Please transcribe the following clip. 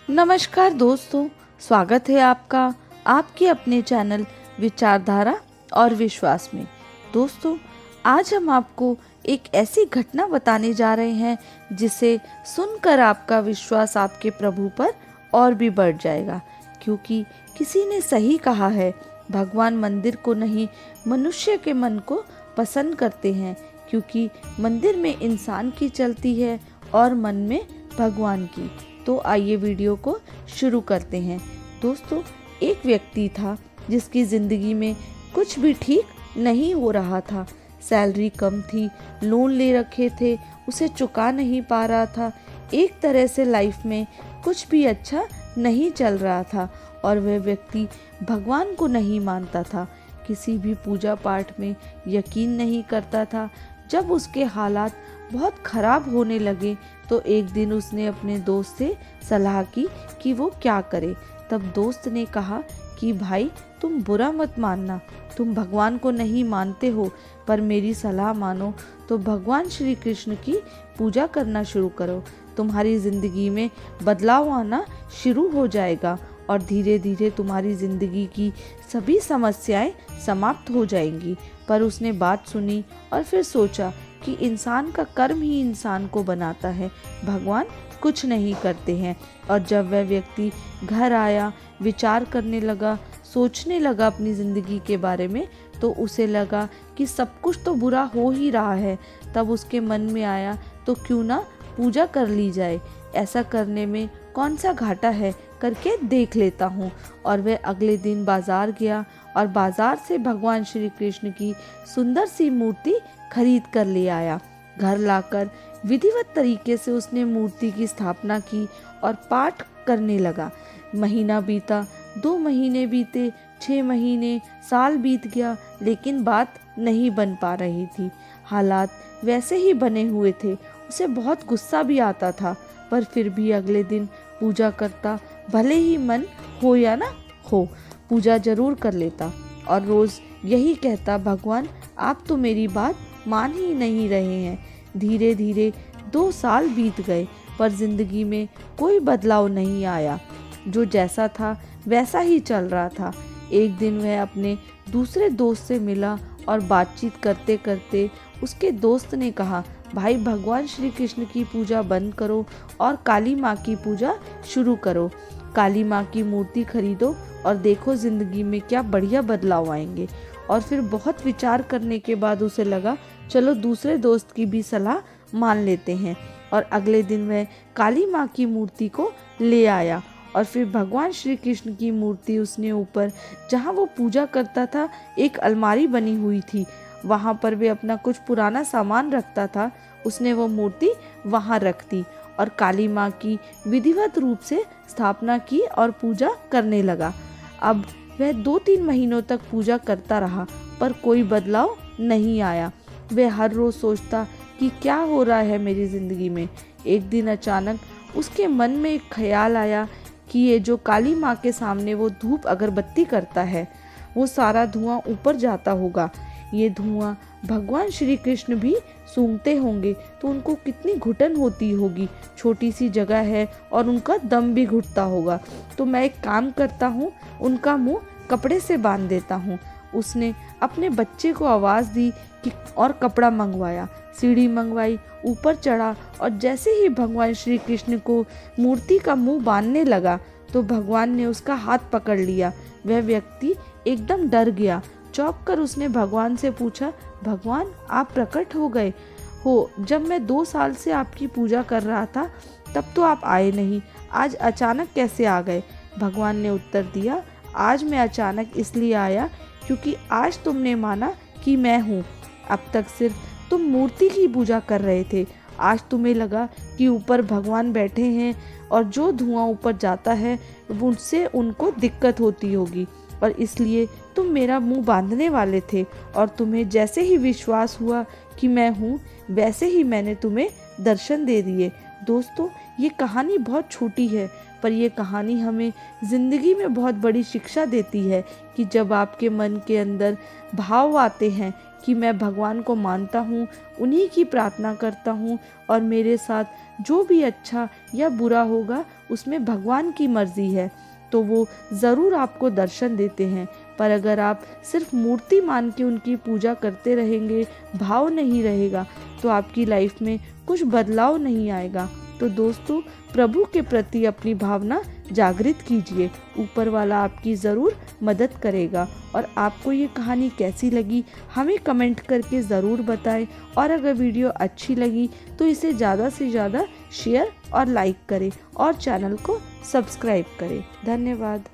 नमस्कार दोस्तों, स्वागत है आपका आपके अपने चैनल विचारधारा और विश्वास में। दोस्तों, आज हम आपको एक ऐसी घटना बताने जा रहे हैं जिसे सुनकर आपका विश्वास आपके प्रभु पर और भी बढ़ जाएगा, क्योंकि किसी ने सही कहा है, भगवान मंदिर को नहीं मनुष्य के मन को पसंद करते हैं, क्योंकि मंदिर में इंसान की चलती है और मन में भगवान की। तो आइए वीडियो को शुरू करते हैं। दोस्तों, एक व्यक्ति था जिसकी ज़िंदगी में कुछ भी ठीक नहीं हो रहा था। सैलरी कम थी, लोन ले रखे थे, उसे चुका नहीं पा रहा था। एक तरह से लाइफ में कुछ भी अच्छा नहीं चल रहा था और वह व्यक्ति भगवान को नहीं मानता था, किसी भी पूजा पाठ में यकीन नहीं करता था। जब उसके हालात बहुत ख़राब होने लगे तो एक दिन उसने अपने दोस्त से सलाह की कि वो क्या करे। तब दोस्त ने कहा कि भाई, तुम बुरा मत मानना, तुम भगवान को नहीं मानते हो, पर मेरी सलाह मानो तो भगवान श्री कृष्ण की पूजा करना शुरू करो। तुम्हारी ज़िंदगी में बदलाव आना शुरू हो जाएगा और धीरे धीरे तुम्हारी ज़िंदगी की सभी समस्याएं समाप्त हो जाएंगी। पर उसने बात सुनी और फिर सोचा कि इंसान का कर्म ही इंसान को बनाता है, भगवान कुछ नहीं करते हैं। और जब वह व्यक्ति घर आया, विचार करने लगा, सोचने लगा अपनी ज़िंदगी के बारे में, तो उसे लगा कि सब कुछ तो बुरा हो ही रहा है। तब उसके मन में आया, तो क्यों ना पूजा कर ली जाए, ऐसा करने में कौन सा घाटा है, करके देख लेता हूँ। और वह अगले दिन बाज़ार गया और बाज़ार से भगवान श्री कृष्ण की सुंदर सी मूर्ति खरीद कर ले आया। घर लाकर विधिवत तरीके से उसने मूर्ति की स्थापना की और पाठ करने लगा। महीना बीता, 2 महीने बीते, 6 महीने, साल बीत गया, लेकिन बात नहीं बन पा रही थी। हालात वैसे ही बने हुए थे। उसे बहुत गुस्सा भी आता था, पर फिर भी अगले दिन पूजा करता, भले ही मन हो या ना हो, पूजा जरूर कर लेता और रोज़ यही कहता, भगवान आप तो मेरी बात मान ही नहीं रहे हैं। धीरे धीरे 2 साल बीत गए, पर ज़िंदगी में कोई बदलाव नहीं आया। जो जैसा था वैसा ही चल रहा था। एक दिन वह अपने दूसरे दोस्त से मिला और बातचीत करते करते उसके दोस्त ने कहा, भाई, भगवान श्री कृष्ण की पूजा बंद करो और काली माँ की पूजा शुरू करो। काली माँ की मूर्ति खरीदो और देखो ज़िंदगी में क्या बढ़िया बदलाव आएंगे। और फिर बहुत विचार करने के बाद उसे लगा, चलो दूसरे दोस्त की भी सलाह मान लेते हैं। और अगले दिन वह काली माँ की मूर्ति को ले आया और फिर भगवान श्री कृष्ण की मूर्ति उसने ऊपर, जहाँ वो पूजा करता था, एक अलमारी बनी हुई थी, वहाँ पर वे अपना कुछ पुराना सामान रखता था, उसने वो मूर्ति वहाँ रख दी और काली माँ की विधिवत रूप से स्थापना की और पूजा करने लगा। अब वह 2-3 महीनों तक पूजा करता रहा, पर कोई बदलाव नहीं आया। वह हर रोज़ सोचता कि क्या हो रहा है मेरी ज़िंदगी में। एक दिन अचानक उसके मन में एक ख्याल आया कि ये जो काली माँ के सामने वो धूप अगरबत्ती करता है, वो सारा धुआं ऊपर जाता होगा। ये धुआं भगवान श्री कृष्ण भी सूंघते होंगे तो उनको कितनी घुटन होती होगी। छोटी सी जगह है और उनका दम भी घुटता होगा। तो मैं एक काम करता हूँ, उनका मुंह कपड़े से बांध देता हूँ। उसने अपने बच्चे को आवाज़ दी कि और कपड़ा मंगवाया, सीढ़ी मंगवाई, ऊपर चढ़ा और जैसे ही भगवान श्री कृष्ण को मूर्ति का मुंह बांधने लगा तो भगवान ने उसका हाथ पकड़ लिया। वह व्यक्ति एकदम डर गया। चौंक कर उसने भगवान से पूछा, भगवान आप प्रकट हो गए हो, जब मैं 2 साल से आपकी पूजा कर रहा था तब तो आप आए नहीं, आज अचानक कैसे आ गए? भगवान ने उत्तर दिया, आज मैं अचानक इसलिए आया क्योंकि आज तुमने माना कि मैं हूँ। अब तक सिर्फ तुम मूर्ति की पूजा कर रहे थे, आज तुम्हें लगा कि ऊपर भगवान बैठे हैं और जो धुआं ऊपर जाता है उनसे उनको दिक्कत होती होगी, और इसलिए तुम मेरा मुंह बांधने वाले थे। और तुम्हें जैसे ही विश्वास हुआ कि मैं हूँ, वैसे ही मैंने तुम्हें दर्शन दे दिए। दोस्तों, ये कहानी बहुत छोटी है, पर यह कहानी हमें ज़िंदगी में बहुत बड़ी शिक्षा देती है कि जब आपके मन के अंदर भाव आते हैं कि मैं भगवान को मानता हूँ, उन्हीं की प्रार्थना करता हूँ और मेरे साथ जो भी अच्छा या बुरा होगा उसमें भगवान की मर्जी है, तो वो ज़रूर आपको दर्शन देते हैं। पर अगर आप सिर्फ मूर्ति मान के उनकी पूजा करते रहेंगे, भाव नहीं रहेगा, तो आपकी लाइफ में कुछ बदलाव नहीं आएगा। तो दोस्तों, प्रभु के प्रति अपनी भावना जागृत कीजिए, ऊपर वाला आपकी ज़रूर मदद करेगा। और आपको ये कहानी कैसी लगी हमें कमेंट करके ज़रूर बताएं। और अगर वीडियो अच्छी लगी तो इसे ज़्यादा से ज़्यादा शेयर और लाइक करें और चैनल को सब्सक्राइब करें। धन्यवाद।